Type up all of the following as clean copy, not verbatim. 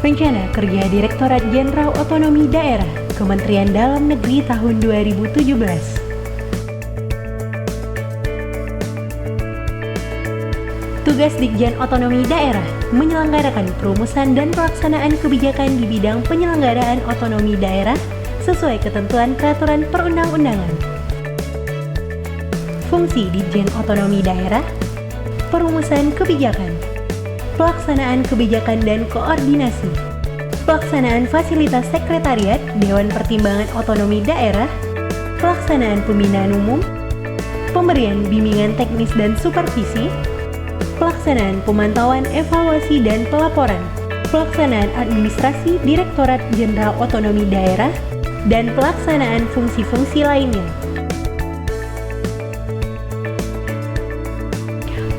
Rencana Kerja Direktorat Jenderal Otonomi Daerah Kementerian Dalam Negeri tahun 2017. Tugas Ditjen Otonomi Daerah menyelenggarakan perumusan dan pelaksanaan kebijakan di bidang penyelenggaraan otonomi daerah sesuai ketentuan peraturan perundang-undangan. Fungsi Ditjen Otonomi Daerah: perumusan kebijakan, pelaksanaan kebijakan dan koordinasi, pelaksanaan fasilitas sekretariat Dewan Pertimbangan Otonomi Daerah, pelaksanaan pembinaan umum, pemberian bimbingan teknis dan supervisi, pelaksanaan pemantauan, evaluasi, dan pelaporan, pelaksanaan administrasi Direktorat Jenderal Otonomi Daerah, dan pelaksanaan fungsi-fungsi lainnya.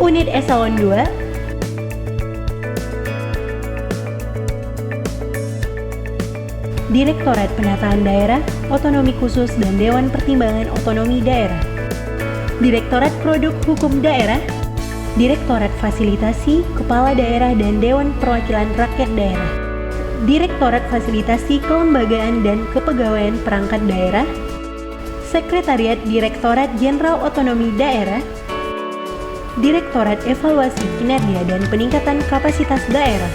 Unit Eselon II, Direktorat Penataan Daerah, Otonomi Khusus dan Dewan Pertimbangan Otonomi Daerah. Direktorat Produk Hukum Daerah, Direktorat Fasilitasi Kepala Daerah dan Dewan Perwakilan Rakyat Daerah. Direktorat Fasilitasi Kelembagaan dan Kepegawaian Perangkat Daerah, Sekretariat Direktorat Jenderal Otonomi Daerah, Direktorat Evaluasi Kinerja dan Peningkatan Kapasitas Daerah.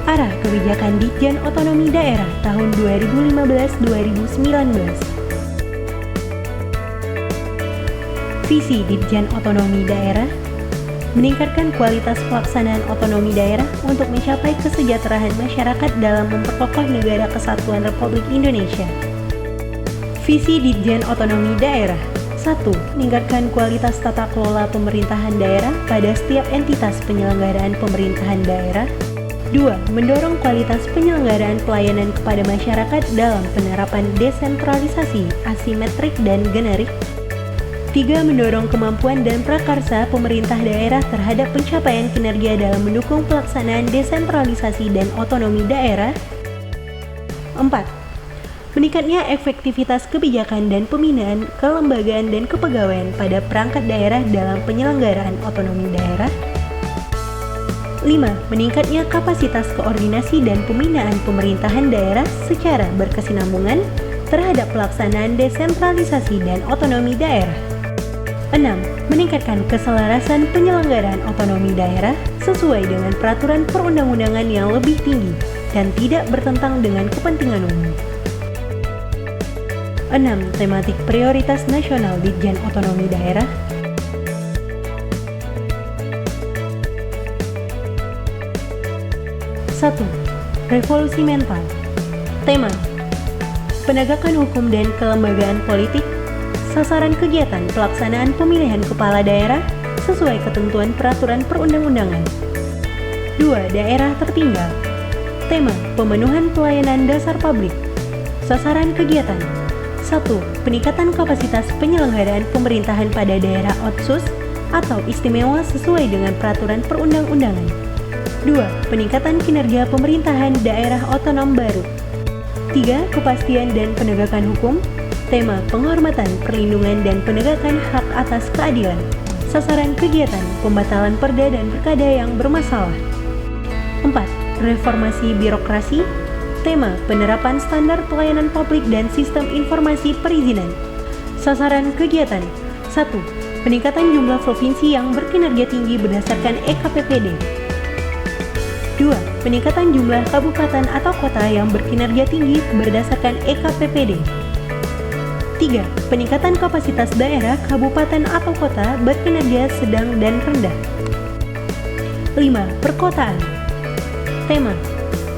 Arah Kebijakan Ditjen Otonomi Daerah tahun 2015-2019. Visi Ditjen Otonomi Daerah: meningkatkan kualitas pelaksanaan otonomi daerah untuk mencapai kesejahteraan masyarakat dalam memperkokoh Negara Kesatuan Republik Indonesia. Visi Ditjen Otonomi Daerah: 1. Meningkatkan kualitas tata kelola pemerintahan daerah pada setiap entitas penyelenggaraan pemerintahan daerah. 2. Mendorong kualitas penyelenggaraan pelayanan kepada masyarakat dalam penerapan desentralisasi, asimetrik, dan generik. 3. Mendorong kemampuan dan prakarsa pemerintah daerah terhadap pencapaian kinerja dalam mendukung pelaksanaan desentralisasi dan otonomi daerah. 4. Meningkatnya efektivitas kebijakan dan pembinaan kelembagaan dan kepegawaian pada perangkat daerah dalam penyelenggaraan otonomi daerah. 5. Meningkatnya kapasitas koordinasi dan pembinaan pemerintahan daerah secara berkesinambungan terhadap pelaksanaan desentralisasi dan otonomi daerah. 6. Meningkatkan keselarasan penyelenggaraan otonomi daerah sesuai dengan peraturan perundang-undangan yang lebih tinggi dan tidak bertentang dengan kepentingan umum. 6. Tematik prioritas nasional Ditjen Otonomi Daerah. 1. Revolusi Mental. Tema: penegakan hukum dan kelembagaan politik. Sasaran kegiatan pelaksanaan pemilihan kepala daerah sesuai ketentuan peraturan perundang-undangan. 2. Daerah tertinggal. Tema: pemenuhan pelayanan dasar publik. Sasaran kegiatan: 1. Peningkatan kapasitas penyelenggaraan pemerintahan pada daerah otsus atau istimewa sesuai dengan peraturan perundang-undangan. 2. Peningkatan kinerja pemerintahan daerah otonom baru. 3. Kepastian dan penegakan hukum. Tema: penghormatan, perlindungan, dan penegakan hak atas keadilan. Sasaran kegiatan: pembatalan perda dan perkada yang bermasalah. 4. Reformasi birokrasi. Tema: penerapan standar pelayanan publik dan sistem informasi perizinan. Sasaran kegiatan: 1. Peningkatan jumlah provinsi yang berkinerja tinggi berdasarkan EKPPD. 2. Peningkatan jumlah kabupaten atau kota yang berkinerja tinggi berdasarkan EKPPD. 3. Peningkatan kapasitas daerah, kabupaten atau kota berkinerja sedang dan rendah. 5. Perkotaan. Tema: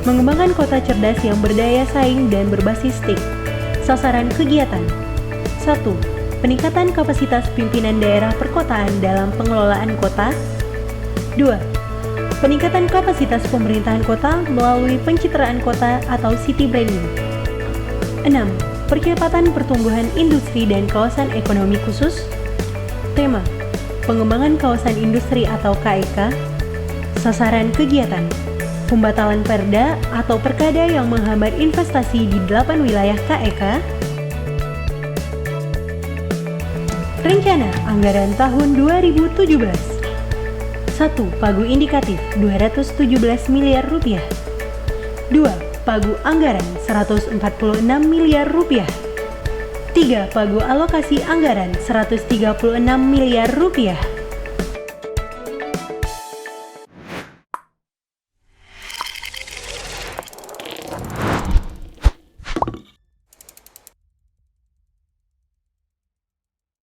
mengembangkan kota cerdas yang berdaya saing dan berbasis TIK. Sasaran kegiatan: 1. Peningkatan kapasitas pimpinan daerah perkotaan dalam pengelolaan kota. 2. Peningkatan kapasitas pemerintahan kota melalui pencitraan kota atau city branding. 6. Percepatan pertumbuhan industri dan kawasan ekonomi khusus. Tema: pengembangan kawasan industri atau KEK. Sasaran kegiatan: pembatalan perda atau perkada yang menghambat investasi di 8 wilayah KEK. Rencana Anggaran tahun 2017. 1. 1. Pagu indikatif 217 miliar rupiah. 2. Pagu anggaran 146 miliar rupiah. 3. Pagu alokasi anggaran 136 miliar rupiah.